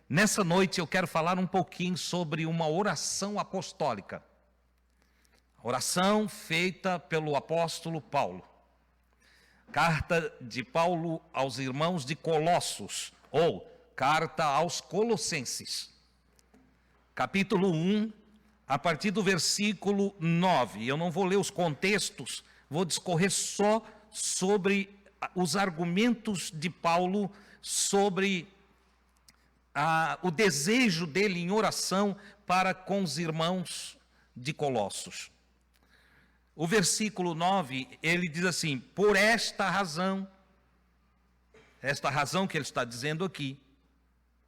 Nessa noite eu quero falar um pouquinho sobre uma oração apostólica. Oração feita pelo apóstolo Paulo. Carta de Paulo aos irmãos de Colossos, ou carta aos Colossenses. Capítulo 1, a partir do versículo 9. Eu não vou ler os contextos, vou discorrer só sobre os argumentos de Paulo, sobre o desejo dele em oração para com os irmãos de Colossos. O versículo 9, ele diz assim: por esta razão que ele está dizendo aqui,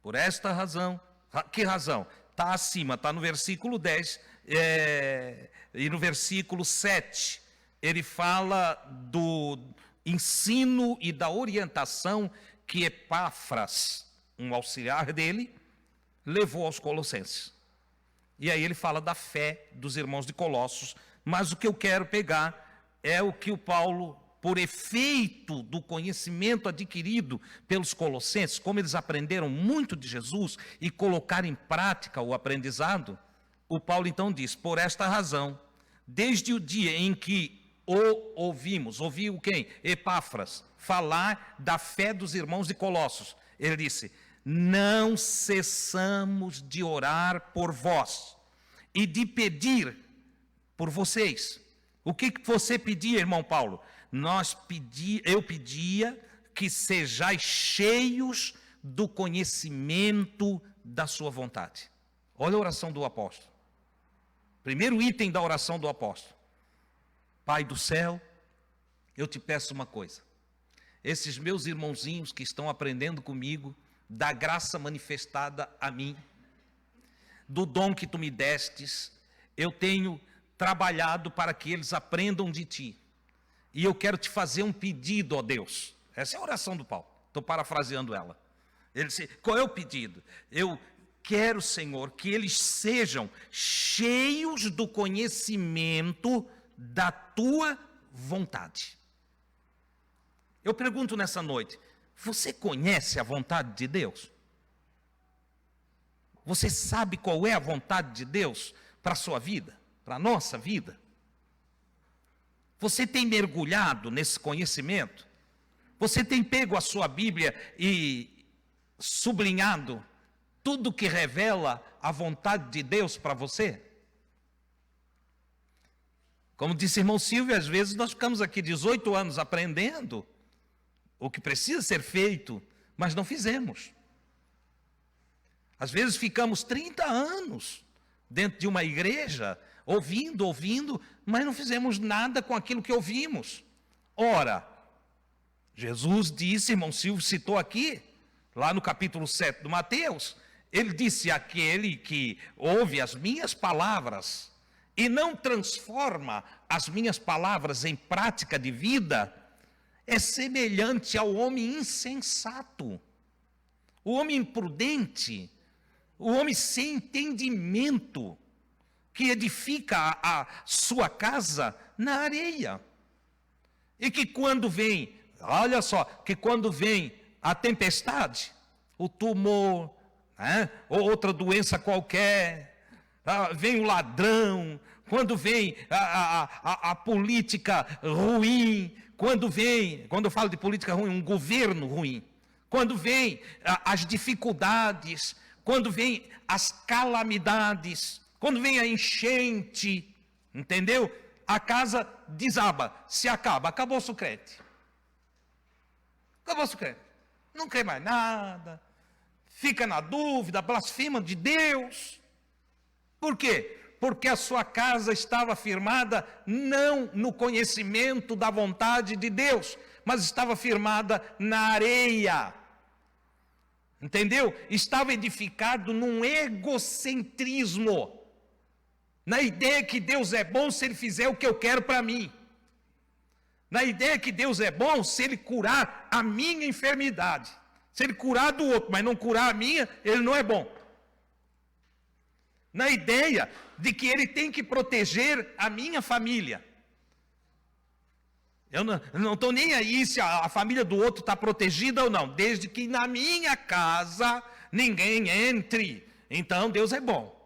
por esta razão, que razão? Está acima, está no versículo 10, e no versículo 7, ele fala do ensino e da orientação que Epáfras, um auxiliar dele, levou aos Colossenses. E aí ele fala da fé dos irmãos de Colossos, mas o que eu quero pegar é o que o Paulo, por efeito do conhecimento adquirido pelos colossenses, como eles aprenderam muito de Jesus e colocaram em prática o aprendizado, o Paulo então diz: por esta razão, desde o dia em que ouviu quem? Epáfras, falar da fé dos irmãos de Colossos, ele disse: não cessamos de orar por vós e de pedir por vocês. O que você pedia, irmão Paulo? Eu pedia que sejais cheios do conhecimento da sua vontade. Olha a oração do apóstolo. Primeiro item da oração do apóstolo: Pai do céu, eu te peço uma coisa. Esses meus irmãozinhos que estão aprendendo comigo, da graça manifestada a mim, do dom que tu me destes, eu tenho trabalhado para que eles aprendam de ti. E eu quero te fazer um pedido, ó Deus. Essa é a oração do Paulo, estou parafraseando ela. Ele disse: qual é o pedido? Eu quero, Senhor, que eles sejam cheios do conhecimento da tua vontade. Eu pergunto nessa noite: você conhece a vontade de Deus? Você sabe qual é a vontade de Deus para a sua vida, para a nossa vida? Você tem mergulhado nesse conhecimento? Você tem pego a sua Bíblia e sublinhado tudo que revela a vontade de Deus para você? Como disse o irmão Silvio, às vezes nós ficamos aqui 18 anos aprendendo o que precisa ser feito, mas não fizemos. Às vezes ficamos 30 anos dentro de uma igreja, ouvindo, mas não fizemos nada com aquilo que ouvimos. Ora, Jesus disse, irmão Silvio citou aqui, lá no capítulo 7 do Mateus, ele disse: aquele que ouve as minhas palavras e não transforma as minhas palavras em prática de vida, é semelhante ao homem insensato, o homem imprudente, o homem sem entendimento, que edifica a sua casa na areia. E que quando vem, olha só, que quando vem a tempestade, o tumor, ou outra doença qualquer, vem o ladrão, quando vem a política ruim, quando eu falo de política ruim, um governo ruim, quando vem as dificuldades, quando vem as calamidades, quando vem a enchente, entendeu? A casa desaba, se acaba, acabou-se o crédito. Acabou-se o crédito. Não quer mais nada, fica na dúvida, blasfema de Deus. Por quê? Porque a sua casa estava firmada não no conhecimento da vontade de Deus, mas estava firmada na areia. Entendeu? Estava edificado num egocentrismo, na ideia que Deus é bom se Ele fizer o que eu quero para mim, na ideia que Deus é bom se Ele curar a minha enfermidade, se Ele curar do outro, mas não curar a minha, Ele não é bom. Na ideia de que Ele tem que proteger a minha família. Eu não estou nem aí se a família do outro está protegida ou não, desde que na minha casa ninguém entre. Então Deus é bom.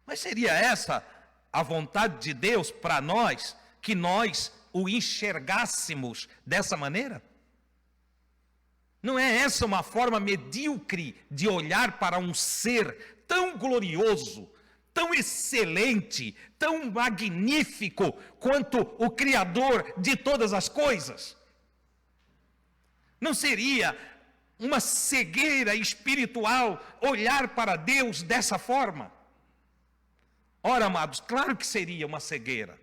Mas seria essa a vontade de Deus para nós, que nós o enxergássemos dessa maneira? Não é essa uma forma medíocre de olhar para um ser tão glorioso, tão excelente, tão magnífico quanto o Criador de todas as coisas? Não seria uma cegueira espiritual olhar para Deus dessa forma? Ora, amados, claro que seria uma cegueira.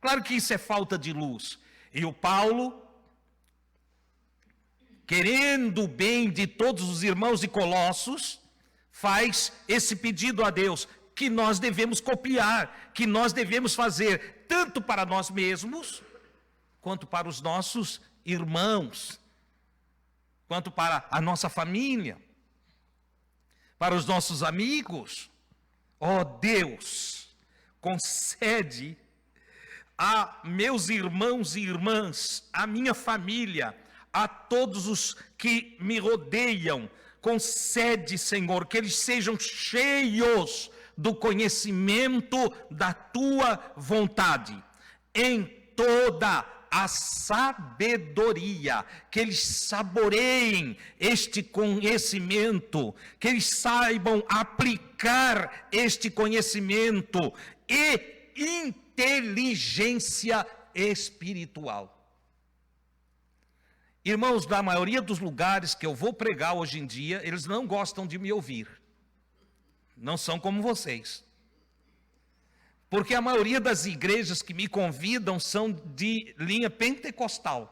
Claro que isso é falta de luz. E o Paulo, querendo o bem de todos os irmãos de Colossos, faz esse pedido a Deus, que nós devemos copiar, que nós devemos fazer, tanto para nós mesmos, quanto para os nossos irmãos, quanto para a nossa família, para os nossos amigos. Ó Deus, concede a meus irmãos e irmãs, a minha família, a todos os que me rodeiam, concede, Senhor, que eles sejam cheios do conhecimento da Tua vontade, em toda a sabedoria, que eles saboreiem este conhecimento, que eles saibam aplicar este conhecimento e inteligência espiritual. Irmãos, na maioria dos lugares que eu vou pregar hoje em dia, eles não gostam de me ouvir. Não são como vocês. Porque a maioria das igrejas que me convidam são de linha pentecostal.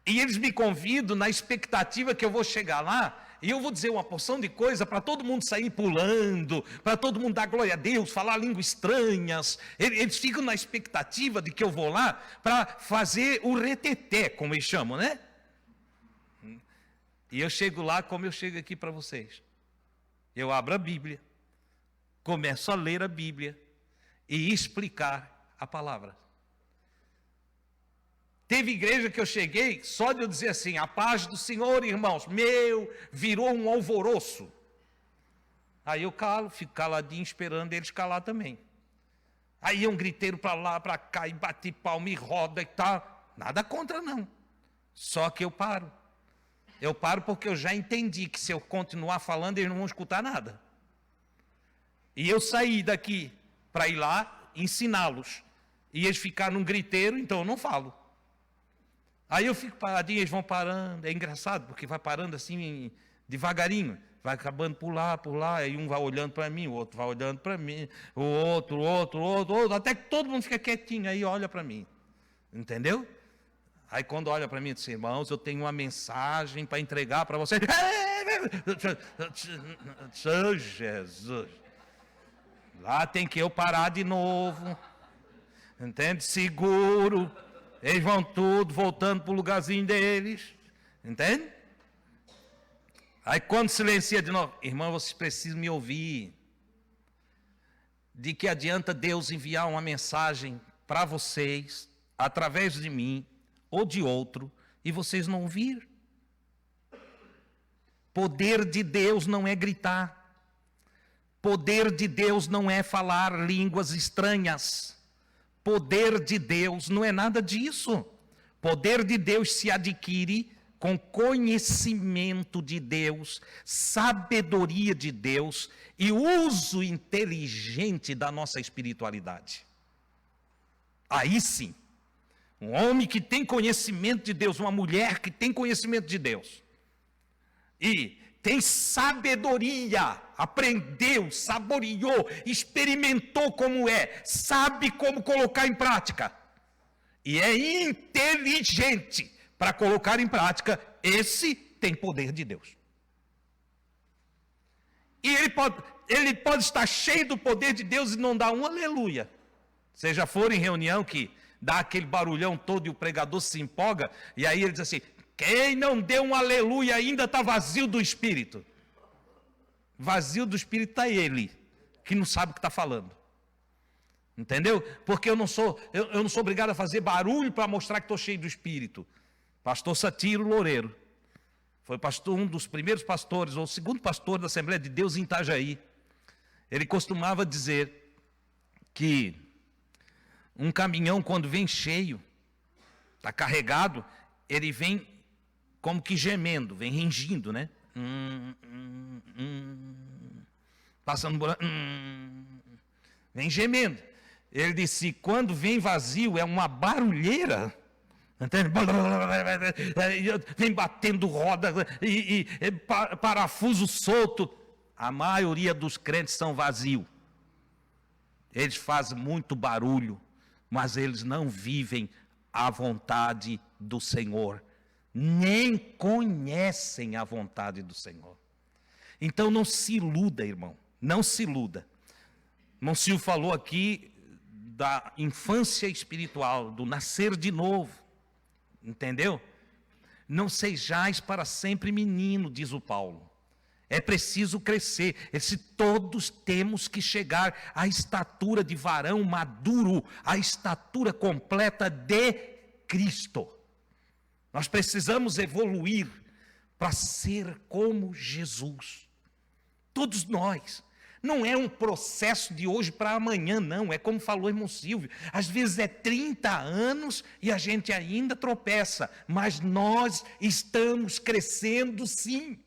E eles me convidam na expectativa que eu vou chegar lá e eu vou dizer uma porção de coisa para todo mundo sair pulando, para todo mundo dar glória a Deus, falar línguas estranhas. Eles ficam na expectativa de que eu vou lá para fazer o reteté, como eles chamam, né? E eu chego lá como eu chego aqui para vocês. Eu abro a Bíblia, começo a ler a Bíblia e explicar a palavra. Teve igreja que eu cheguei, só de eu dizer assim, a paz do Senhor, irmãos, virou um alvoroço. Aí eu calo, fico caladinho esperando eles calar também. Aí um griteiro para lá, para cá, e bate palma, e roda e tal. Nada contra não, só que eu paro. Eu paro porque eu já entendi que se eu continuar falando, eles não vão escutar nada. E eu saí daqui para ir lá ensiná-los. E eles ficaram num griteiro, então eu não falo. Aí eu fico paradinho, eles vão parando. É engraçado, porque vai parando assim, devagarinho. Vai acabando por lá, aí um vai olhando para mim, o outro vai olhando para mim, o outro, até que todo mundo fica quietinho, aí olha para mim. Entendeu? Aí quando olha para mim, diz, irmãos, eu tenho uma mensagem para entregar para vocês. Oh, Jesus. Lá tem que eu parar de novo. Entende? Seguro. Eles vão tudo voltando para o lugarzinho deles. Entende? Aí quando silencia de novo, irmão, vocês precisam me ouvir. De que adianta Deus enviar uma mensagem para vocês, através de mim, ou de outro, e vocês não ouvir? Poder de Deus não é gritar. Poder de Deus não é falar línguas estranhas. Poder de Deus não é nada disso. Poder de Deus se adquire com conhecimento de Deus, sabedoria de Deus e uso inteligente da nossa espiritualidade. Aí sim, um homem que tem conhecimento de Deus, uma mulher que tem conhecimento de Deus e tem sabedoria, aprendeu, saboreou, experimentou como é, sabe como colocar em prática e é inteligente para colocar em prática, esse tem poder de Deus. E ele pode estar cheio do poder de Deus e não dar um aleluia. Vocês já foram em reunião que dá aquele barulhão todo e o pregador se empolga, e aí ele diz assim, quem não deu um aleluia ainda está vazio do Espírito. Vazio do Espírito está ele, que não sabe o que está falando. Entendeu? Porque eu não sou obrigado a fazer barulho para mostrar que estou cheio do Espírito. Pastor Satiro Loureiro. Foi pastor, um dos primeiros pastores, ou o segundo pastor da Assembleia de Deus em Itajaí. Ele costumava dizer que um caminhão, quando vem cheio, está carregado, ele vem como que gemendo, vem rangindo, né? Passando por... vem gemendo. Ele disse, quando vem vazio, é uma barulheira. Entende? Vem batendo roda e parafuso solto. A maioria dos crentes são vazios. Eles fazem muito barulho, mas eles não vivem a vontade do Senhor. Nem conhecem a vontade do Senhor. Então não se iluda, irmão. Não se iluda. Irmão Silvio falou aqui da infância espiritual, do nascer de novo. Entendeu? Não sejais para sempre menino, diz o Paulo. É preciso crescer. Todos temos que chegar à estatura de varão maduro, à estatura completa de Cristo. Nós precisamos evoluir para ser como Jesus. Todos nós. Não é um processo de hoje para amanhã, não. É como falou o irmão Silvio. Às vezes é 30 anos e a gente ainda tropeça. Mas nós estamos crescendo sim.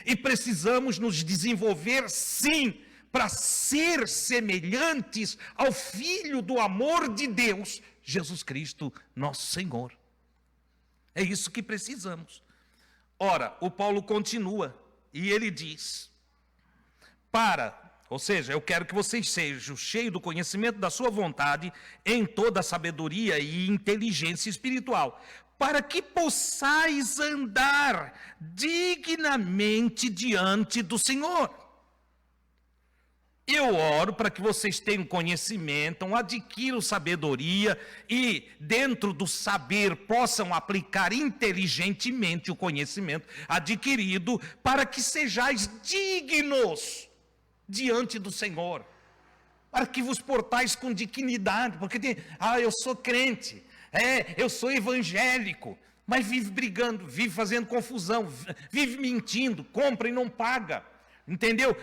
E precisamos nos desenvolver sim, para ser semelhantes ao Filho do amor de Deus, Jesus Cristo, nosso Senhor. É isso que precisamos. Ora, o Paulo continua e ele diz, ou seja, eu quero que vocês sejam cheios do conhecimento da sua vontade em toda a sabedoria e inteligência espiritual, para que possais andar dignamente diante do Senhor. Eu oro para que vocês tenham conhecimento, adquiram sabedoria e, dentro do saber, possam aplicar inteligentemente o conhecimento adquirido, para que sejais dignos diante do Senhor, para que vos portais com dignidade, porque eu sou crente, eu sou evangélico, mas vive brigando, vive fazendo confusão, vive mentindo, compra e não paga, entendeu?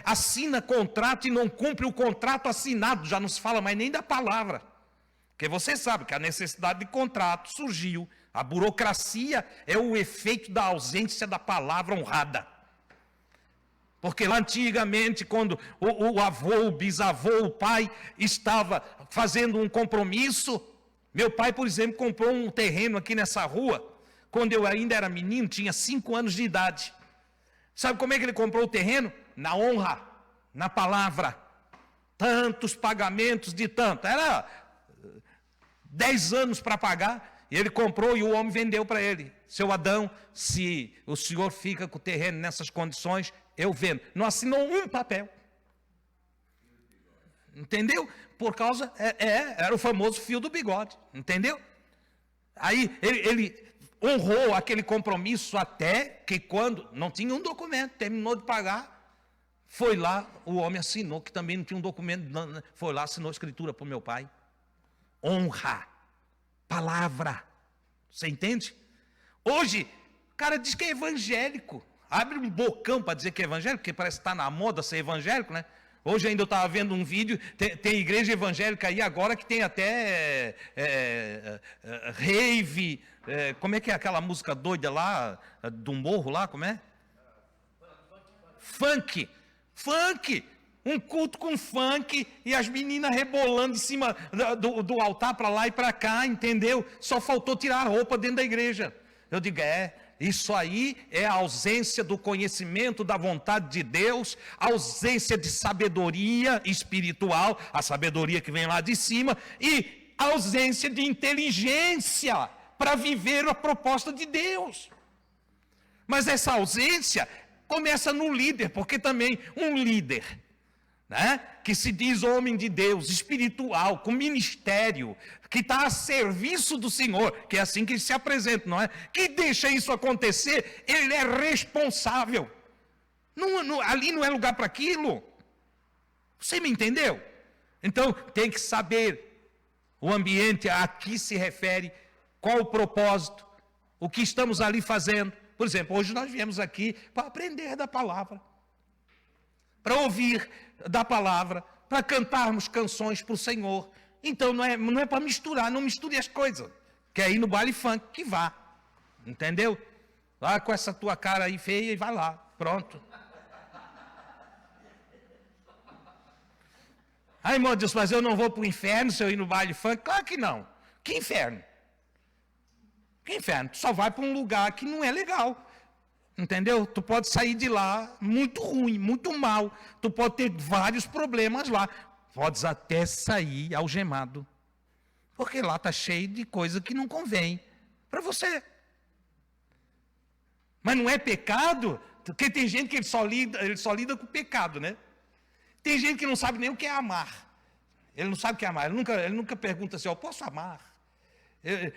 Assina contrato e não cumpre o contrato assinado, já não se fala mais nem da palavra, porque você sabe que a necessidade de contrato surgiu, a burocracia é o efeito da ausência da palavra honrada. Porque lá antigamente, quando o avô, o bisavô, o pai estava fazendo um compromisso, meu pai, por exemplo, comprou um terreno aqui nessa rua, quando eu ainda era menino, tinha 5 anos de idade. Sabe como é que ele comprou o terreno? Na honra, na palavra. Tantos pagamentos de tanto. Era 10 anos para pagar, e ele comprou e o homem vendeu para ele. Seu Adão, se o senhor fica com o terreno nessas condições, eu vendo. Não assinou um papel. Entendeu? Por causa, era o famoso fio do bigode. Entendeu? Aí ele honrou aquele compromisso até que quando não tinha um documento, terminou de pagar, foi lá, o homem assinou, que também não tinha um documento, foi lá, assinou a escritura para o meu pai. Honra. Palavra. Você entende? Hoje, o cara diz que é evangélico. Abre um bocão para dizer que é evangélico, porque parece que está na moda ser evangélico, né? Hoje ainda eu estava vendo um vídeo, tem igreja evangélica aí agora que tem até rave, como é que é aquela música doida lá, do morro lá, como é? Funk, um culto com funk e as meninas rebolando em cima do altar para lá e para cá, entendeu? Só faltou tirar a roupa dentro da igreja. Eu digo, isso aí é a ausência do conhecimento da vontade de Deus, ausência de sabedoria espiritual, a sabedoria que vem lá de cima, e ausência de inteligência para viver a proposta de Deus. Mas essa ausência começa no líder, porque também um líder, né, que se diz homem de Deus, espiritual, com ministério, que está a serviço do Senhor, que é assim que ele se apresenta, não é? Que deixa isso acontecer, ele é responsável. Ali não é lugar para aquilo. Você me entendeu? Então, tem que saber o ambiente a que se refere, qual o propósito, o que estamos ali fazendo, Por exemplo, hoje nós viemos aqui para aprender da palavra, para ouvir da palavra, para cantarmos canções para o Senhor. Então não é para misturar, não misture as coisas. Quer ir no baile funk, que vá. Entendeu? Vá com essa tua cara aí feia e vai lá. Pronto. Ai, irmão Deus, mas eu não vou para o inferno se eu ir no baile funk? Claro que não. Que inferno? Que inferno? Tu só vai para um lugar que não é legal. Entendeu? Tu pode sair de lá muito ruim, muito mal. Tu pode ter vários problemas lá. Podes até sair algemado. Porque lá está cheio de coisa que não convém para você. Mas não é pecado, porque tem gente que ele só lida com o pecado, né? Tem gente que não sabe nem o que é amar. Ele não sabe o que é amar. Ele nunca pergunta assim, eu posso amar?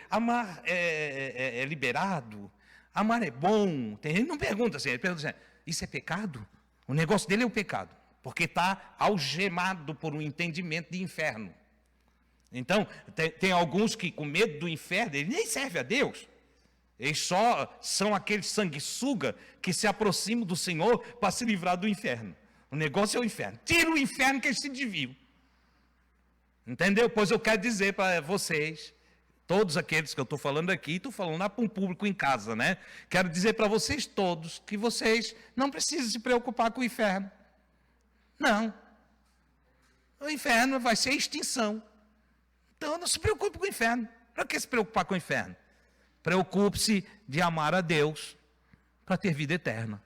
Amar é liberado? Amar é bom? Tem gente que não pergunta assim, ele pergunta assim, isso é pecado? O negócio dele é o pecado, porque está algemado por um entendimento de inferno. Então, tem alguns que com medo do inferno, ele nem serve a Deus. Eles só são aqueles sanguessuga que se aproximam do Senhor para se livrar do inferno. O negócio é o inferno. Tira o inferno que eles se desviam. Entendeu? Pois eu quero dizer para vocês, todos aqueles que eu estou falando aqui, estou falando lá para um público em casa, né? Quero dizer para vocês todos que vocês não precisam se preocupar com o inferno. Não. O inferno vai ser extinção. Então não se preocupe com o inferno. Para que se preocupar com o inferno? Preocupe-se de amar a Deus para ter vida eterna.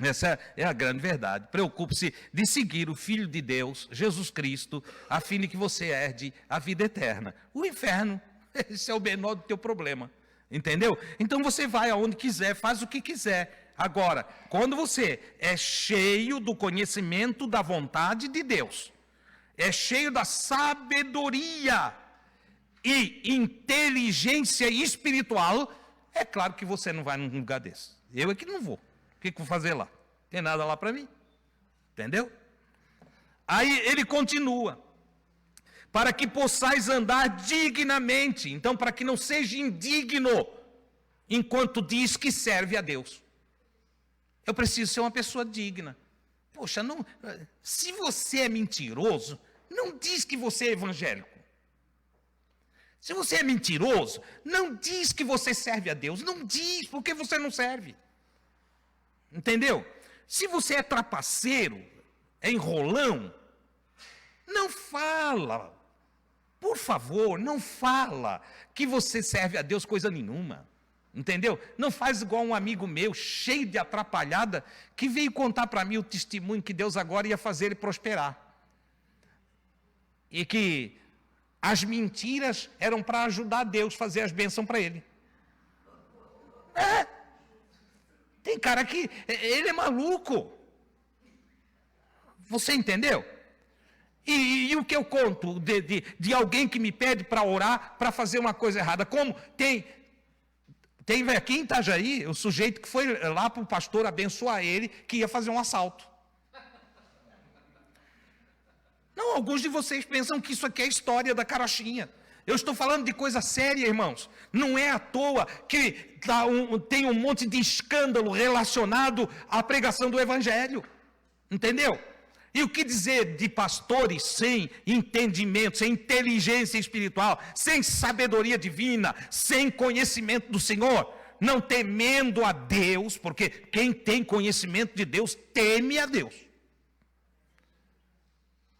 Essa é a grande verdade. Preocupe-se de seguir o Filho de Deus, Jesus Cristo, a fim de que você herde a vida eterna. O inferno, esse é o menor do teu problema. Entendeu? Então você vai aonde quiser, faz o que quiser. Agora, quando você é cheio do conhecimento da vontade de Deus, é cheio da sabedoria e inteligência espiritual, é claro que você não vai num lugar desse. Eu é que não vou. O que eu vou fazer lá? Tem nada lá para mim. Entendeu? Aí ele continua. Para que possais andar dignamente. Então, para que não seja indigno, enquanto diz que serve a Deus. Eu preciso ser uma pessoa digna. Poxa, não, se você é mentiroso, não diz que você é evangélico. Se você é mentiroso, não diz que você serve a Deus. Não diz, porque você não serve. Entendeu? Se você é trapaceiro, é enrolão, não fala. Por favor, não fala que você serve a Deus coisa nenhuma. Entendeu? Não faz igual um amigo meu, cheio de atrapalhada, que veio contar para mim o testemunho que Deus agora ia fazer ele prosperar. E que as mentiras eram para ajudar Deus a fazer as bênçãos para ele. Tem cara que, ele é maluco. Você entendeu? E o que eu conto de alguém que me pede para orar, para fazer uma coisa errada? Como tem aqui em Itajaí, o sujeito que foi lá para o pastor abençoar ele, que ia fazer um assalto. Não, alguns de vocês pensam que isso aqui é história da carochinha. Eu estou falando de coisa séria, irmãos. Não é à toa que tem um monte de escândalo relacionado à pregação do Evangelho. Entendeu? E o que dizer de pastores sem entendimento, sem inteligência espiritual, sem sabedoria divina, sem conhecimento do Senhor, não temendo a Deus, porque quem tem conhecimento de Deus teme a Deus.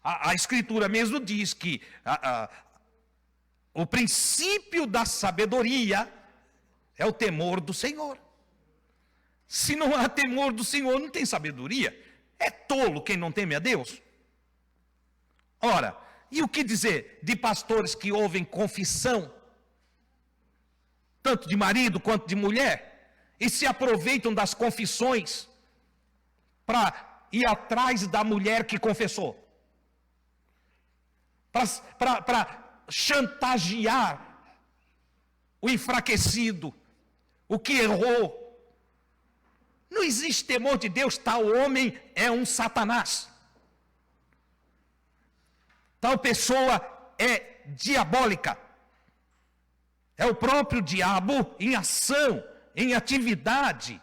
A Escritura mesmo diz que o princípio da sabedoria é o temor do Senhor. Se não há temor do Senhor, não tem sabedoria. É tolo quem não teme a Deus. Ora, e o que dizer de pastores que ouvem confissão, tanto de marido quanto de mulher, e se aproveitam das confissões para ir atrás da mulher que confessou? Para chantagear o enfraquecido, o que errou. Não existe temor de Deus, tal homem é um Satanás. Tal pessoa é diabólica. É o próprio diabo em ação em atividade,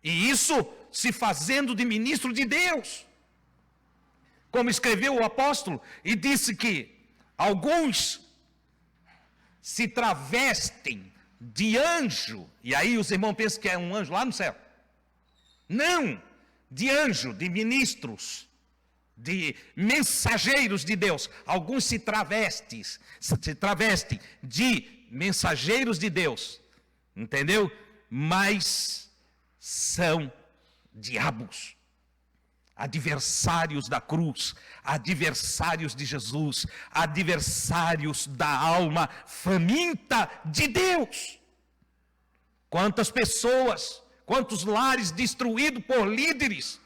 e isso se fazendo de ministro de Deus. Como escreveu o apóstolo, e disse que alguns se travestem de anjo, e aí os irmãos pensam que é um anjo lá no céu. Não, de anjo, de ministros, de mensageiros de Deus. Alguns se travestem de mensageiros de Deus, entendeu? Mas são diabos, adversários da cruz, adversários de Jesus, adversários da alma faminta de Deus. Quantas pessoas, quantos lares destruídos por líderes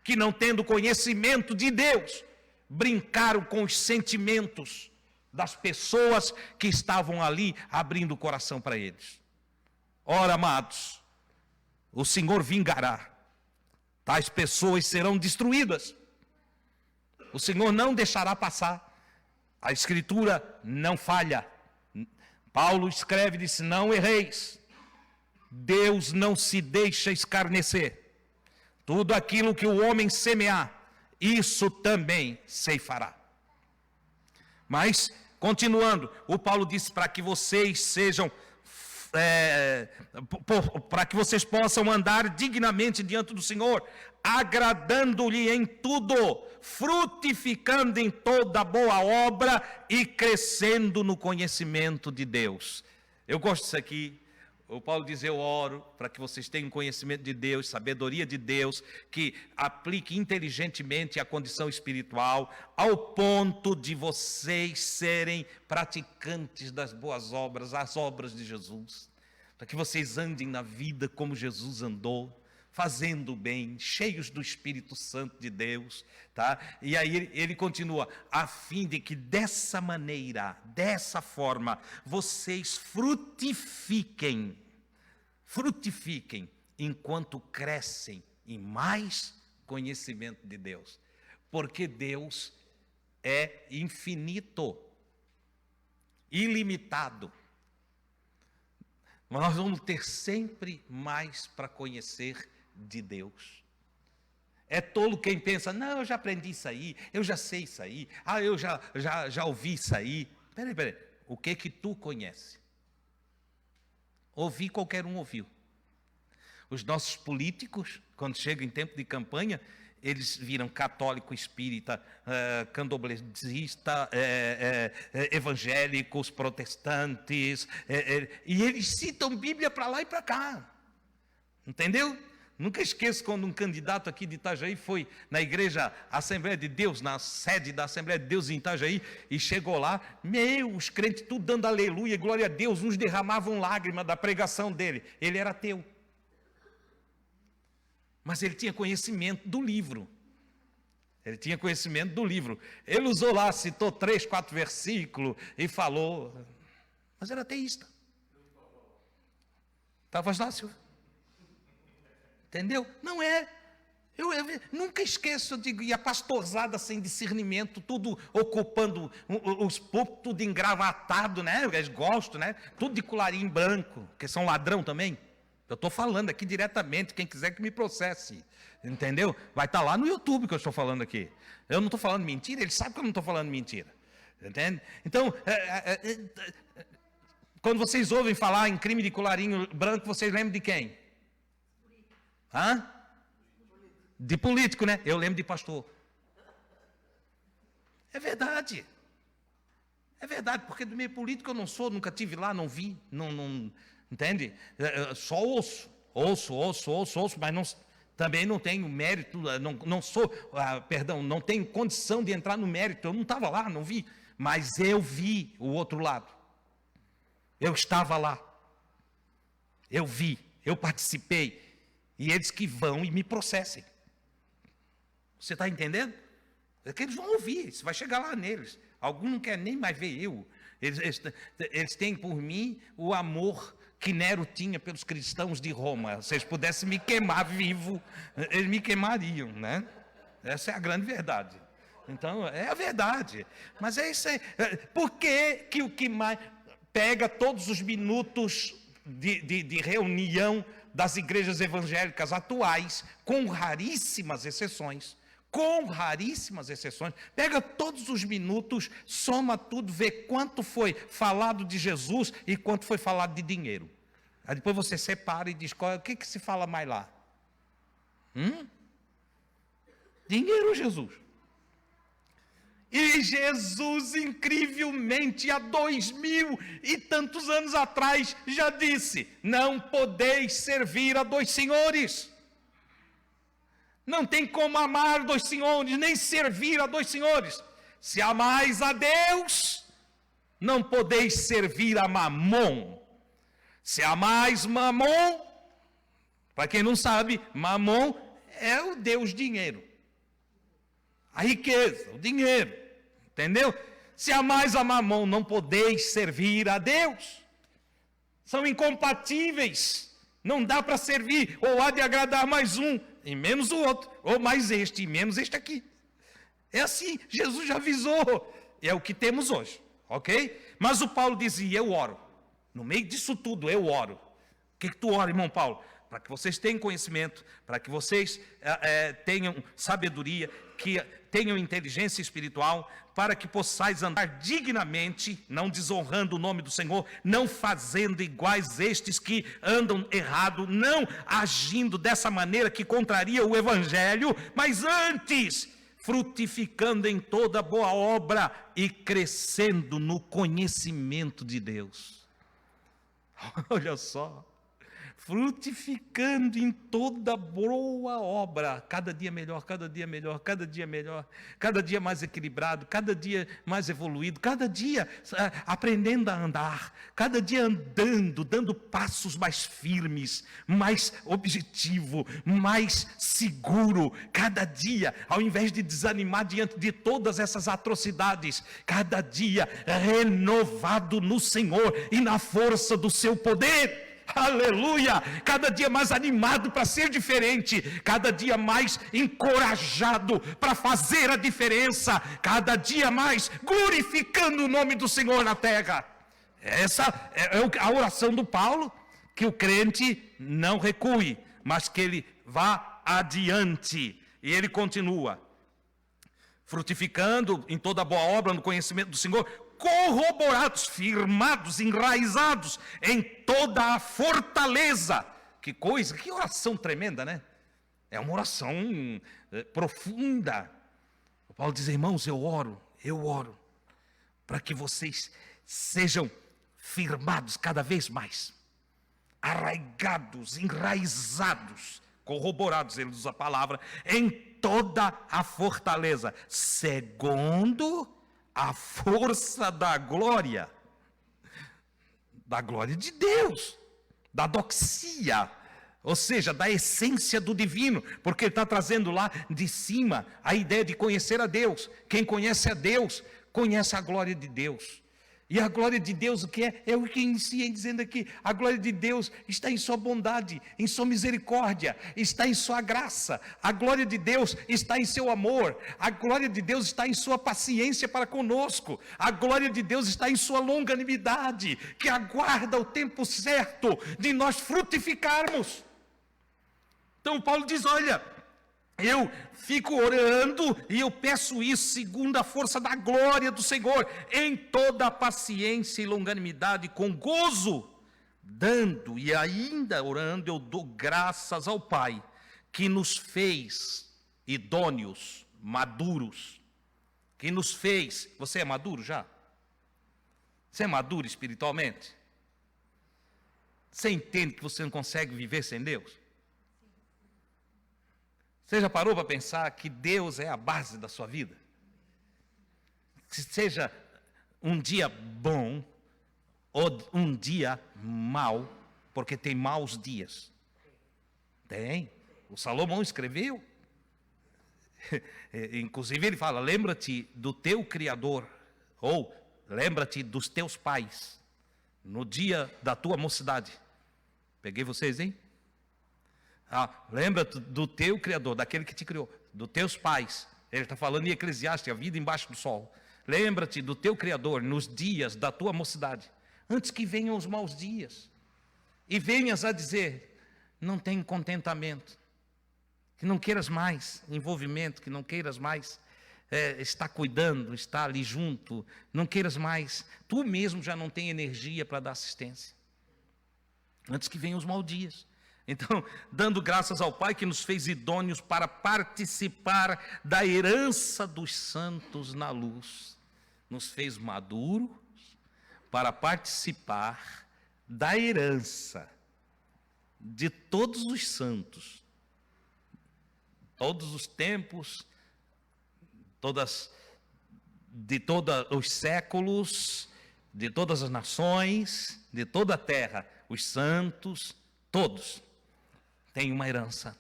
que, não tendo conhecimento de Deus, brincaram com os sentimentos das pessoas que estavam ali abrindo o coração para eles. Ora, amados, o Senhor vingará. Tais pessoas serão destruídas. O Senhor não deixará passar. A Escritura não falha. Paulo escreve e diz: não erreis. Deus não se deixa escarnecer. Tudo aquilo que o homem semear, isso também ceifará. Mas, continuando, o Paulo diz para que vocês sejam, para que vocês possam andar dignamente diante do Senhor, agradando-lhe em tudo, frutificando em toda boa obra e crescendo no conhecimento de Deus. Eu gosto disso aqui. O Paulo diz: eu oro para que vocês tenham conhecimento de Deus, sabedoria de Deus, que aplique inteligentemente a condição espiritual, ao ponto de vocês serem praticantes das boas obras, as obras de Jesus, para que vocês andem na vida como Jesus andou, fazendo o bem, cheios do Espírito Santo de Deus, tá? E aí ele continua: a fim de que dessa maneira, dessa forma, vocês frutifiquem enquanto crescem em mais conhecimento de Deus, porque Deus é infinito, ilimitado. Nós vamos ter sempre mais para conhecer de Deus. É tolo quem pensa: não, eu já aprendi isso aí, eu já sei isso aí, eu já ouvi isso aí. Peraí, o que tu conhece? Ouvir, qualquer um ouviu. Os nossos políticos, quando chegam em tempo de campanha, eles viram católico, espírita, candomblessista, evangélicos, protestantes, e eles citam Bíblia para lá e para cá. Entendeu? Nunca esqueço quando um candidato aqui de Itajaí foi na igreja Assembleia de Deus, na sede da Assembleia de Deus em Itajaí, e chegou lá, os crentes tudo dando aleluia, glória a Deus, uns derramavam lágrimas da pregação dele. Ele era ateu. Mas ele tinha conhecimento do livro. Ele tinha conhecimento do livro. Ele usou lá, citou 3, 4 versículos e falou, mas era ateísta. Estavas lá, Silvio? Entendeu? Não é. Eu nunca esqueço, eu digo, e a pastorzada sem discernimento, tudo ocupando os púlpitos, tudo engravatado, né? Eles gostam, né? Tudo de colarinho branco, que são ladrão também. Eu estou falando aqui diretamente, quem quiser que me processe, entendeu? Vai estar lá no YouTube que eu estou falando aqui. Eu não estou falando mentira, ele sabe que eu não estou falando mentira, entende? Então, quando vocês ouvem falar em crime de colarinho branco, vocês lembram de quem? De político, né? Eu lembro de pastor. É verdade. É verdade, porque do meio político eu não sou, nunca tive lá, não vi, não entende? Só ouço, mas também não tenho mérito, não tenho condição de entrar no mérito. Eu não estava lá, não vi, mas eu vi o outro lado. Eu estava lá. Eu vi, eu participei. E eles que vão e me processem. Você está entendendo? É que eles vão ouvir, isso vai chegar lá neles. Alguns não querem nem mais ver eu. Eles têm por mim o amor que Nero tinha pelos cristãos de Roma. Se eles pudessem me queimar vivo, eles me queimariam, né? Essa é a grande verdade. Então, é a verdade. Mas é isso aí. Por que o que mais pega todos os minutos de reunião das igrejas evangélicas atuais, com raríssimas exceções, pega todos os minutos, soma tudo, vê quanto foi falado de Jesus e quanto foi falado de dinheiro. Aí depois você separa e diz, o que se fala mais lá? Dinheiro ou Jesus? E Jesus, incrivelmente, há 2000 e tantos anos atrás, já disse, não podeis servir a dois senhores. Não tem como amar dois senhores, nem servir a dois senhores. Se amais a Deus, não podeis servir a Mamon. Se amais Mamon, para quem não sabe, Mamon é o Deus dinheiro. A riqueza, o dinheiro, entendeu? Se amais a Mamon, não podeis servir a Deus. São incompatíveis. Não dá para servir, ou há de agradar mais um, e menos o outro, ou mais este, e menos este aqui. É assim, Jesus já avisou. É o que temos hoje, ok? Mas o Paulo dizia, eu oro. No meio disso tudo, eu oro. O que tu ora, irmão Paulo? Para que vocês tenham conhecimento, para que vocês tenham sabedoria, que tenham inteligência espiritual, para que possais andar dignamente, não desonrando o nome do Senhor, não fazendo iguais estes que andam errado, não agindo dessa maneira que contraria o Evangelho, mas antes frutificando em toda boa obra e crescendo no conhecimento de Deus. Olha só. Frutificando em toda boa obra, cada dia melhor, cada dia melhor, cada dia melhor, cada dia mais equilibrado, cada dia mais evoluído, cada dia aprendendo a andar, cada dia andando, dando passos mais firmes, mais objetivo, mais seguro, cada dia, ao invés de desanimar diante de todas essas atrocidades, cada dia renovado no Senhor e na força do seu poder. Aleluia, cada dia mais animado para ser diferente, cada dia mais encorajado para fazer a diferença, cada dia mais glorificando o nome do Senhor na terra. Essa é a oração do Paulo, que o crente não recue, mas que ele vá adiante. E ele continua, frutificando em toda boa obra no conhecimento do Senhor, corroborados, firmados, enraizados em toda a fortaleza. Que coisa, que oração tremenda, né? É uma oração profunda. O Paulo diz, irmãos, eu oro, para que vocês sejam firmados cada vez mais, arraigados, enraizados, corroborados, ele usa a palavra, em toda a fortaleza, segundo a força da glória de Deus, da doxia, ou seja, da essência do divino, porque ele está trazendo lá de cima a ideia de conhecer a Deus. Quem conhece a Deus, conhece a glória de Deus. E a glória de Deus, o que é? É o que inicia dizendo aqui, a glória de Deus está em sua bondade, em sua misericórdia, está em sua graça, a glória de Deus está em seu amor, a glória de Deus está em sua paciência para conosco, a glória de Deus está em sua longanimidade, que aguarda o tempo certo de nós frutificarmos. Então Paulo diz, olha, eu fico orando e eu peço isso segundo a força da glória do Senhor, em toda a paciência e longanimidade, com gozo, dando e ainda orando, eu dou graças ao Pai, que nos fez idôneos, maduros, que nos fez, você é maduro já? Você é maduro espiritualmente? Você entende que você não consegue viver sem Deus? Você já parou para pensar que Deus é a base da sua vida? Que seja um dia bom ou um dia mau, porque tem maus dias. Tem. O Salomão escreveu. Inclusive ele fala, lembra-te do teu Criador, ou lembra-te dos teus pais, no dia da tua mocidade. Peguei vocês, hein? Lembra do teu Criador, daquele que te criou, dos teus pais. Ele está falando em Eclesiastes, a vida embaixo do sol. Lembra-te do teu Criador nos dias da tua mocidade, antes que venham os maus dias. e venhas a dizer: não tenho contentamento, que não queiras mais envolvimento, que não queiras mais estar cuidando, estar ali junto, não queiras mais, tu mesmo já não tem energia para dar assistência, antes que venham os maus dias. Então, dando graças ao Pai que nos fez idôneos para participar da herança dos santos na luz, nos fez maduros para participar da herança de todos os santos, todos os tempos, de todos os séculos, de todas as nações, de toda a terra, os santos, todos têm uma herança.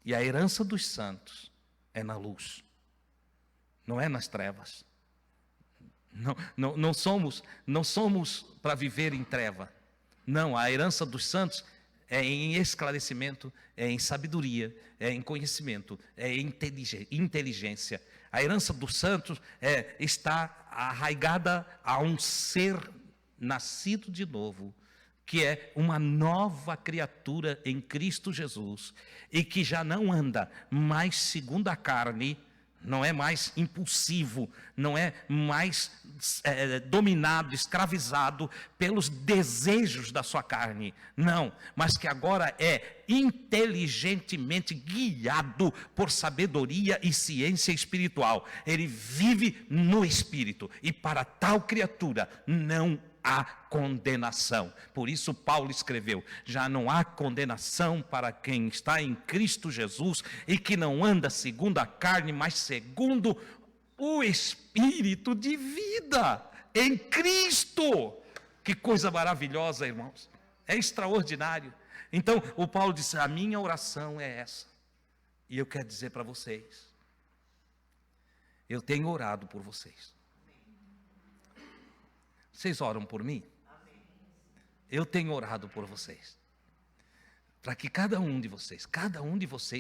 E a herança dos santos é na luz, não é nas trevas. Não somos para viver em treva. Não, a herança dos santos é em esclarecimento, é em sabedoria, é em conhecimento, é em inteligência. A herança dos santos está arraigada a um ser nascido de novo, que é uma nova criatura em Cristo Jesus, e que já não anda mais segundo a carne, não é mais impulsivo, não é mais dominado, escravizado pelos desejos da sua carne, não, mas que agora é inteligentemente guiado por sabedoria e ciência espiritual. Ele vive no Espírito, e para tal criatura não há condenação. Por isso Paulo escreveu: já não há condenação para quem está em Cristo Jesus e que não anda segundo a carne, mas segundo o Espírito de vida em Cristo. Que coisa maravilhosa, irmãos, é extraordinário. Então o Paulo disse: a minha oração é essa, e eu quero dizer para vocês, eu tenho orado por vocês. Vocês oram por mim? Eu tenho orado por vocês, para que cada um de vocês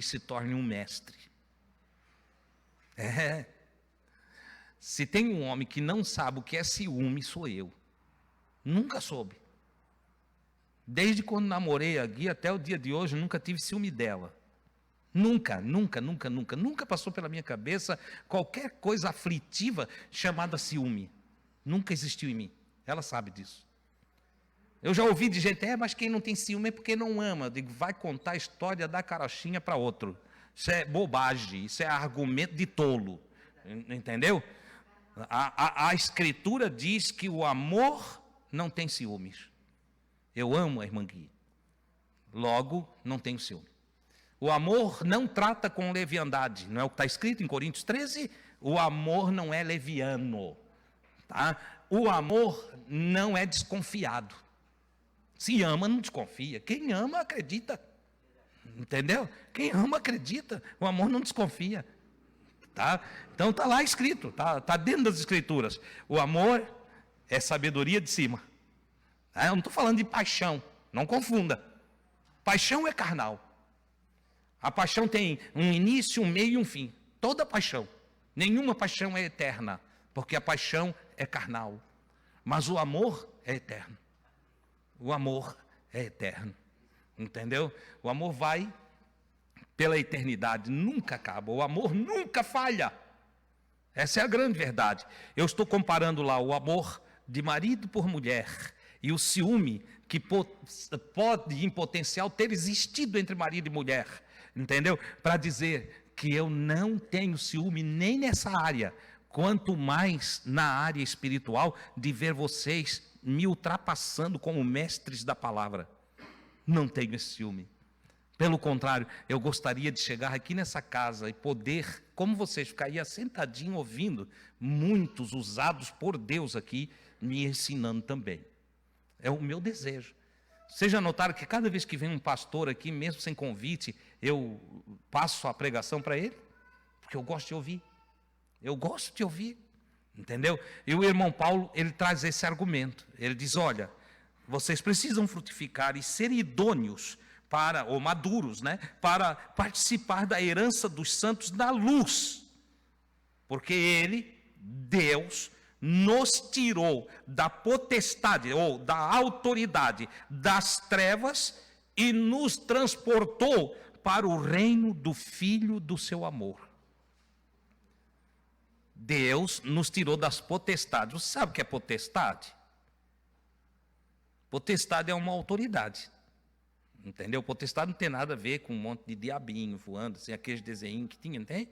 se torne um mestre. Se tem um homem que não sabe o que é ciúme, sou eu. Nunca soube. Desde quando namorei a Gui até o dia de hoje, nunca tive ciúme dela. Nunca passou pela minha cabeça qualquer coisa aflitiva chamada ciúme. Nunca existiu em mim. Ela sabe disso. Eu já ouvi de gente: mas quem não tem ciúme é porque não ama. Eu digo: vai contar a história da carochinha para outro. Isso é bobagem, isso é argumento de tolo. Entendeu? A Escritura diz que o amor não tem ciúmes. Eu amo a irmã Gui, logo não tenho ciúme. O amor não trata com leviandade, não é o que está escrito em Coríntios 13? O amor não é leviano, tá? O amor não é desconfiado. Se ama, não desconfia. Quem ama, acredita. Entendeu? Quem ama, acredita. O amor não desconfia. Tá? Então está lá escrito, tá dentro das Escrituras. O amor é sabedoria de cima. Eu não estou falando de paixão, não confunda. Paixão é carnal. A paixão tem um início, um meio e um fim. Toda paixão. Nenhuma paixão é eterna, porque a paixão é carnal. Mas o amor é eterno. O amor é eterno. Entendeu? O amor vai pela eternidade, nunca acaba. O amor nunca falha. Essa é a grande verdade. Eu estou comparando lá o amor de marido por mulher e o ciúme que pode, em potencial, ter existido entre marido e mulher. Entendeu? Para dizer que eu não tenho ciúme nem nessa área, quanto mais na área espiritual, de ver vocês me ultrapassando como mestres da palavra. Não tenho esse ciúme. Pelo contrário, eu gostaria de chegar aqui nessa casa e poder, como vocês, ficar aí sentadinho ouvindo, muitos usados por Deus aqui, me ensinando também. É o meu desejo. Vocês já notaram que cada vez que vem um pastor aqui, mesmo sem convite, eu passo a pregação para ele? Porque eu gosto de ouvir. Eu gosto de ouvir. Entendeu? E o irmão Paulo, ele traz esse argumento. Ele diz: olha, vocês precisam frutificar e ser idôneos para, ou maduros, né, para participar da herança dos santos na luz. Porque ele, Deus, nos tirou da potestade ou da autoridade das trevas e nos transportou para o reino do Filho do seu amor. Deus nos tirou das potestades. Você sabe o que é potestade? Potestade é uma autoridade. Entendeu? Potestade não tem nada a ver com um monte de diabinho voando, assim, aqueles desenhos que tinha, não tem?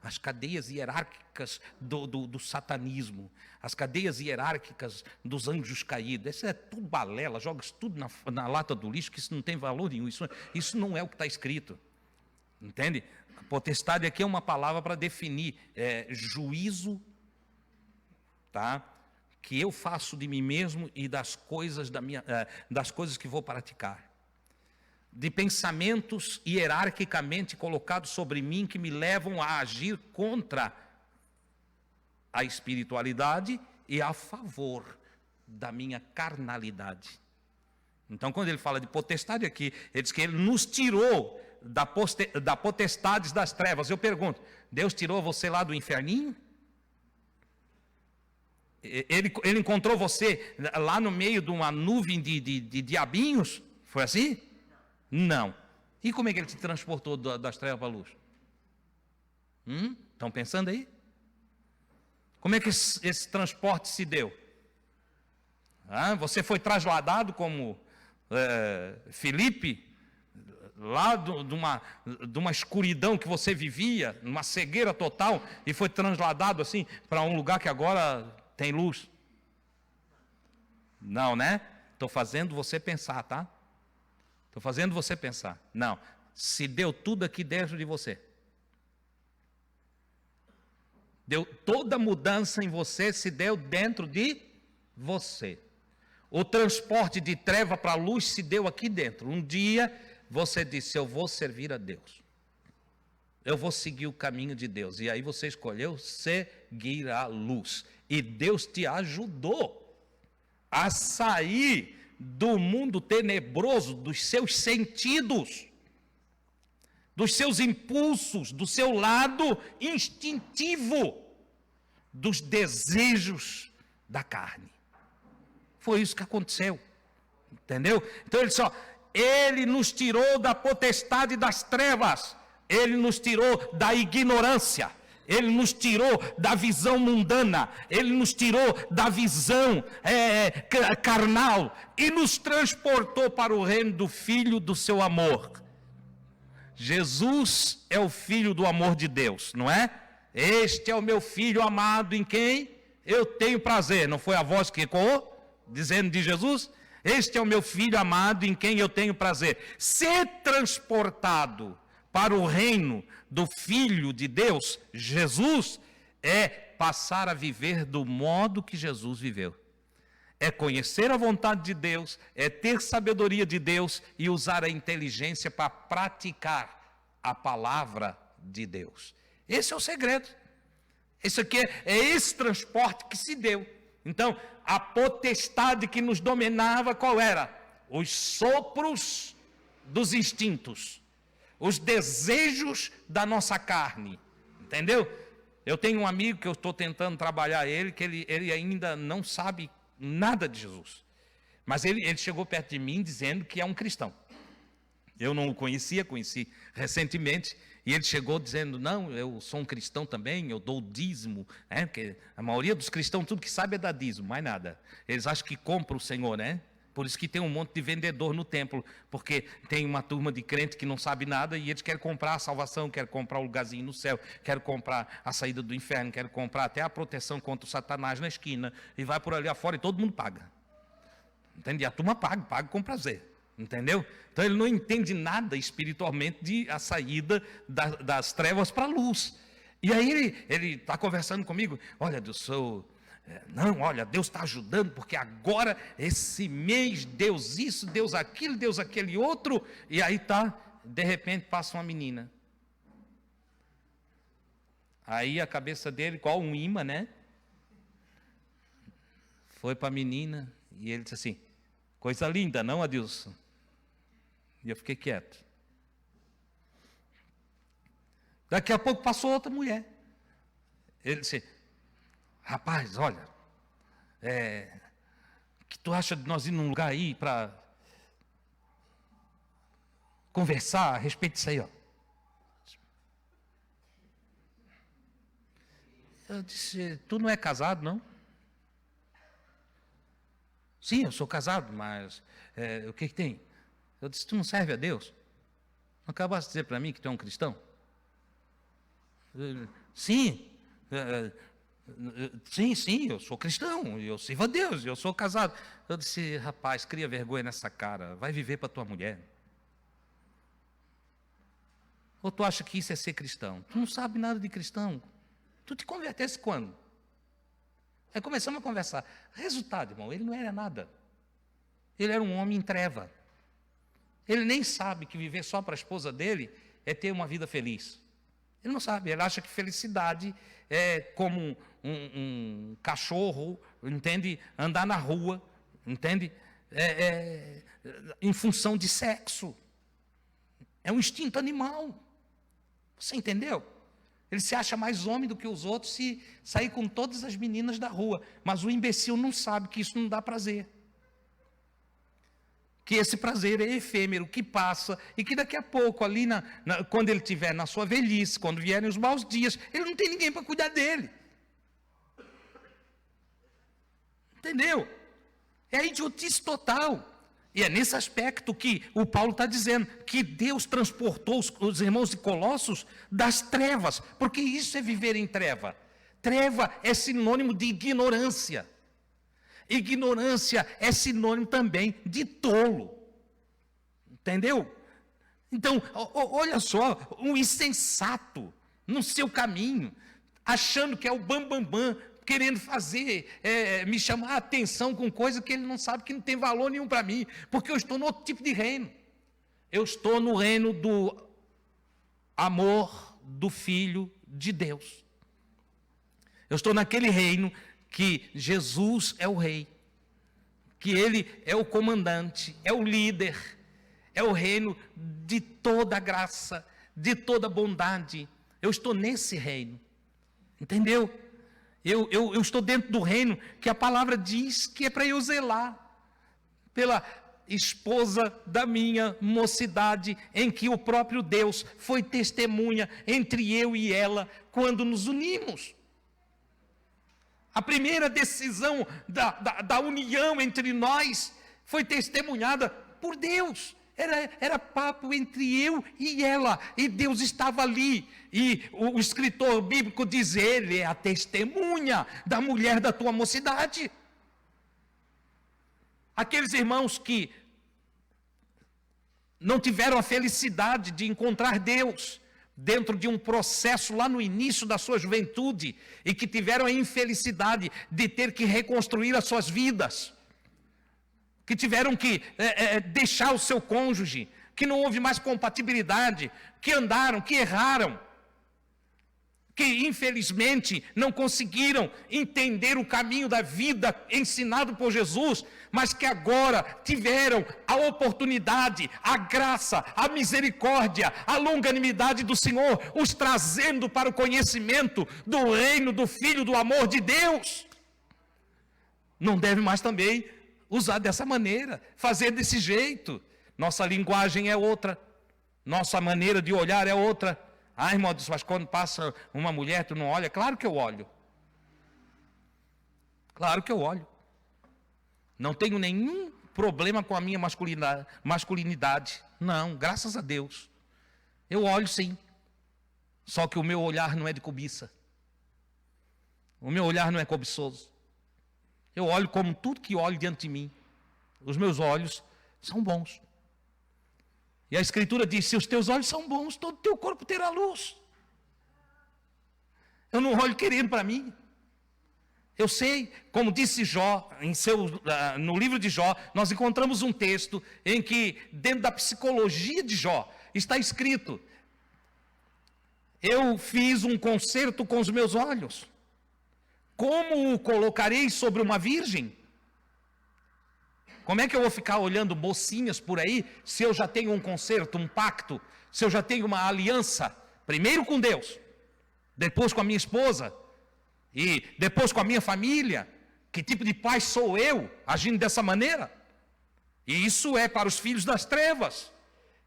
As cadeias hierárquicas do satanismo, as cadeias hierárquicas dos anjos caídos. Isso é tudo balela, joga isso tudo na lata do lixo, que isso não tem valor nenhum. Isso não é o que está escrito. Entende? A potestade aqui é uma palavra para definir juízo, tá? Que eu faço de mim mesmo e das coisas das coisas que vou praticar. De pensamentos hierarquicamente colocados sobre mim que me levam a agir contra a espiritualidade e a favor da minha carnalidade. Então, quando ele fala de potestade aqui, ele diz que ele nos tirou da potestades das trevas. Eu pergunto, Deus tirou você lá do inferninho? Ele encontrou você lá no meio de uma nuvem de diabinhos? Foi assim? Não. E como é que ele te transportou das trevas para a luz? Estão pensando aí? Como é que esse transporte se deu? Você foi trasladado como Filipe, lá de uma escuridão que você vivia, numa cegueira total, e foi trasladado assim para um lugar que agora tem luz? Não, né? Estou fazendo você pensar, tá? Estou fazendo você pensar. Não, se deu tudo aqui dentro de você. Toda mudança em você se deu dentro de você. O transporte de treva para a luz se deu aqui dentro. Um dia você disse, eu vou servir a Deus. Eu vou seguir o caminho de Deus. E aí você escolheu seguir a luz. E Deus te ajudou a sair do mundo tenebroso, dos seus sentidos, dos seus impulsos, do seu lado instintivo, dos desejos da carne. Foi isso que aconteceu, entendeu? Então ele nos tirou da potestade das trevas, ele nos tirou da ignorância, ele nos tirou da visão mundana, ele nos tirou da visão carnal e nos transportou para o reino do Filho do seu amor. Jesus é o Filho do amor de Deus, não é? Este é o meu Filho amado em quem eu tenho prazer. Não foi a voz que ecoou, dizendo de Jesus? Este é o meu Filho amado em quem eu tenho prazer. Ser transportado para o reino do Filho de Deus, Jesus, é passar a viver do modo que Jesus viveu. É conhecer a vontade de Deus, é ter sabedoria de Deus e usar a inteligência para praticar a palavra de Deus. Esse é o segredo. Isso aqui é esse transporte que se deu. Então, a potestade que nos dominava, qual era? Os sopros dos instintos, os desejos da nossa carne, entendeu? Eu tenho um amigo que eu estou tentando trabalhar ele, que ele ainda não sabe nada de Jesus, mas ele chegou perto de mim dizendo que é um cristão. Eu não o conhecia, conheci recentemente, e ele chegou dizendo, não, eu sou um cristão também, eu dou dízimo, né? Porque a maioria dos cristãos, tudo que sabe é dar dízimo, mais nada. Eles acham que compram o Senhor, né? Por isso que tem um monte de vendedor no templo, porque tem uma turma de crente que não sabe nada e eles querem comprar a salvação, querem comprar o lugarzinho no céu, querem comprar a saída do inferno, querem comprar até a proteção contra o Satanás na esquina, e vai por ali afora e todo mundo paga. Entende? A turma paga com prazer. Entendeu? Então ele não entende nada espiritualmente a saída das trevas para a luz. E aí ele está conversando comigo, olha, Deus está ajudando, porque agora, esse mês, Deus isso, Deus aquilo, Deus aquele outro, e aí de repente passa uma menina. Aí a cabeça dele, qual um imã, né? Foi para a menina, e ele disse assim, coisa linda, não, Adilson? E eu fiquei quieto. Daqui a pouco passou outra mulher. Ele disse, rapaz, olha, o que tu acha de nós ir num lugar aí para conversar a respeito disso aí, ó? Eu disse, tu não é casado, não? Sim, eu sou casado, mas o que tem? Eu disse, tu não serve a Deus? Não acabaste de dizer para mim que tu é um cristão? Sim, sim, eu sou cristão, eu sirvo a Deus, eu sou casado. Eu disse, rapaz, cria vergonha nessa cara, vai viver para tua mulher. Ou tu acha que isso é ser cristão? Tu não sabe nada de cristão. Tu te convertesse quando? Aí começamos a conversar. Resultado, irmão, ele não era nada. Ele era um homem em treva. Ele nem sabe que viver só para a esposa dele é ter uma vida feliz. Ele não sabe, ele acha que felicidade é como um cachorro, entende? Andar na rua, entende? Em função de sexo. É um instinto animal. Você entendeu? Ele se acha mais homem do que os outros se sair com todas as meninas da rua. Mas o imbecil não sabe que isso não dá prazer. Que esse prazer é efêmero, que passa, e que daqui a pouco, ali quando ele estiver na sua velhice, quando vierem os maus dias, ele não tem ninguém para cuidar dele. Entendeu? É a idiotice total. E é nesse aspecto que o Paulo está dizendo, que Deus transportou os irmãos de Colossos das trevas, porque isso é viver em treva. Treva é sinônimo de ignorância. Ignorância é sinônimo também de tolo. Entendeu? Então, olha só, um insensato no seu caminho, achando que é o bambambam, querendo fazer, me chamar a atenção com coisa que ele não sabe, que não tem valor nenhum para mim, porque eu estou no outro tipo de reino. Eu estou no reino do amor do Filho de Deus. Eu estou naquele reino que Jesus é o rei, que ele é o comandante, é o líder, é o reino de toda graça, de toda bondade. Eu estou nesse reino, entendeu? Eu estou dentro do reino que a palavra diz que é para eu zelar pela esposa da minha mocidade, em que o próprio Deus foi testemunha entre eu e ela quando nos unimos. A primeira decisão da união entre nós foi testemunhada por Deus. Era papo entre eu e ela, e Deus estava ali, e o escritor bíblico diz, ele é a testemunha da mulher da tua mocidade. Aqueles irmãos que não tiveram a felicidade de encontrar Deus dentro de um processo lá no início da sua juventude, e que tiveram a infelicidade de ter que reconstruir as suas vidas, que tiveram que deixar o seu cônjuge, que não houve mais compatibilidade, que andaram, que erraram, que infelizmente não conseguiram entender o caminho da vida ensinado por Jesus, mas que agora tiveram a oportunidade, a graça, a misericórdia, a longanimidade do Senhor, os trazendo para o conhecimento do reino do Filho do amor de Deus. Não deve mais também usar dessa maneira, fazer desse jeito. Nossa linguagem é outra, nossa maneira de olhar é outra. Ah, irmão, mas quando passa uma mulher, tu não olha? Claro que eu olho. Claro que eu olho. Não tenho nenhum problema com a minha masculinidade. Não, graças a Deus. Eu olho sim. Só que o meu olhar não é de cobiça. O meu olhar não é cobiçoso. Eu olho como tudo que olho diante de mim. Os meus olhos são bons. E a Escritura diz, se os teus olhos são bons, todo o teu corpo terá luz. Eu não olho querendo para mim. Eu sei, como disse Jó, no livro de Jó, nós encontramos um texto em que, dentro da psicologia de Jó, está escrito, eu fiz um concerto com os meus olhos. Como o colocarei sobre uma virgem? Como é que eu vou ficar olhando mocinhas por aí, se eu já tenho um concerto, um pacto, se eu já tenho uma aliança, primeiro com Deus, depois com a minha esposa? E depois com a minha família, que tipo de pai sou eu agindo dessa maneira? E isso é para os filhos das trevas,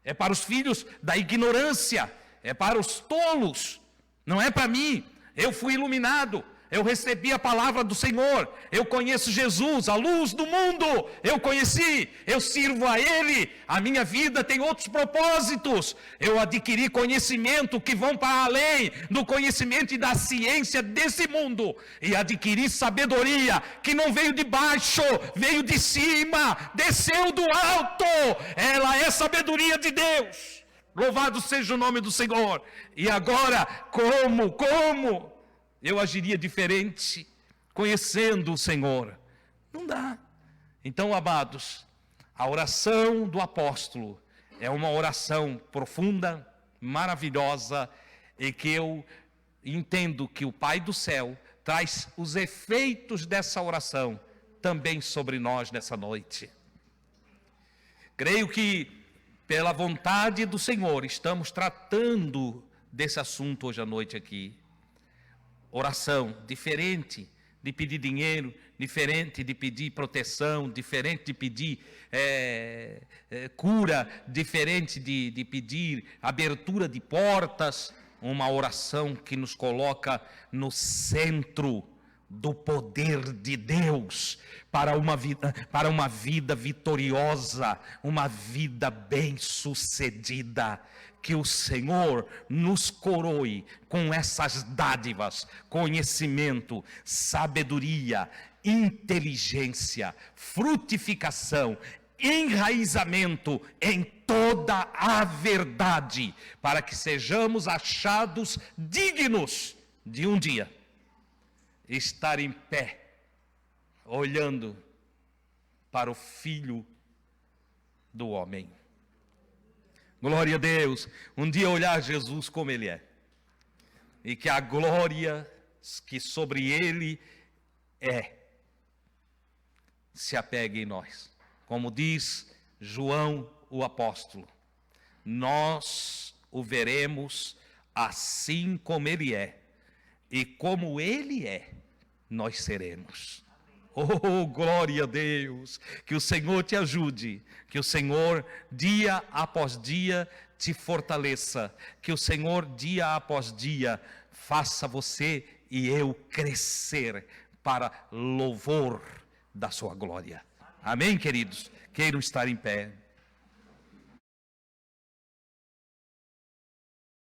é para os filhos da ignorância, é para os tolos, não é para mim. Eu fui iluminado, eu recebi a palavra do Senhor, eu conheço Jesus, a luz do mundo, eu conheci, eu sirvo a Ele, a minha vida tem outros propósitos, eu adquiri conhecimento que vão para além do conhecimento e da ciência desse mundo, e adquiri sabedoria que não veio de baixo, veio de cima, desceu do alto, ela é sabedoria de Deus, louvado seja o nome do Senhor. E agora, como eu agiria diferente, conhecendo o Senhor? Não dá. Então, amados, a oração do apóstolo é uma oração profunda, maravilhosa, e que eu entendo que o Pai do céu traz os efeitos dessa oração também sobre nós nessa noite. Creio que, pela vontade do Senhor, estamos tratando desse assunto hoje à noite aqui. Oração, diferente de pedir dinheiro, diferente de pedir proteção, diferente de pedir cura, diferente de pedir abertura de portas. Uma oração que nos coloca no centro do poder de Deus para uma vida vitoriosa, uma vida bem-sucedida. Que o Senhor nos coroe com essas dádivas, conhecimento, sabedoria, inteligência, frutificação, enraizamento em toda a verdade, para que sejamos achados dignos de um dia estar em pé, olhando para o Filho do homem. Glória a Deus, um dia olhar Jesus como Ele é, e que a glória que sobre Ele se apegue em nós. Como diz João o apóstolo, nós o veremos assim como Ele é, e como Ele é, nós seremos. Oh, glória a Deus, que o Senhor te ajude, que o Senhor dia após dia te fortaleça, que o Senhor dia após dia faça você e eu crescer para louvor da sua glória. Amém, queridos? Queiram estar em pé.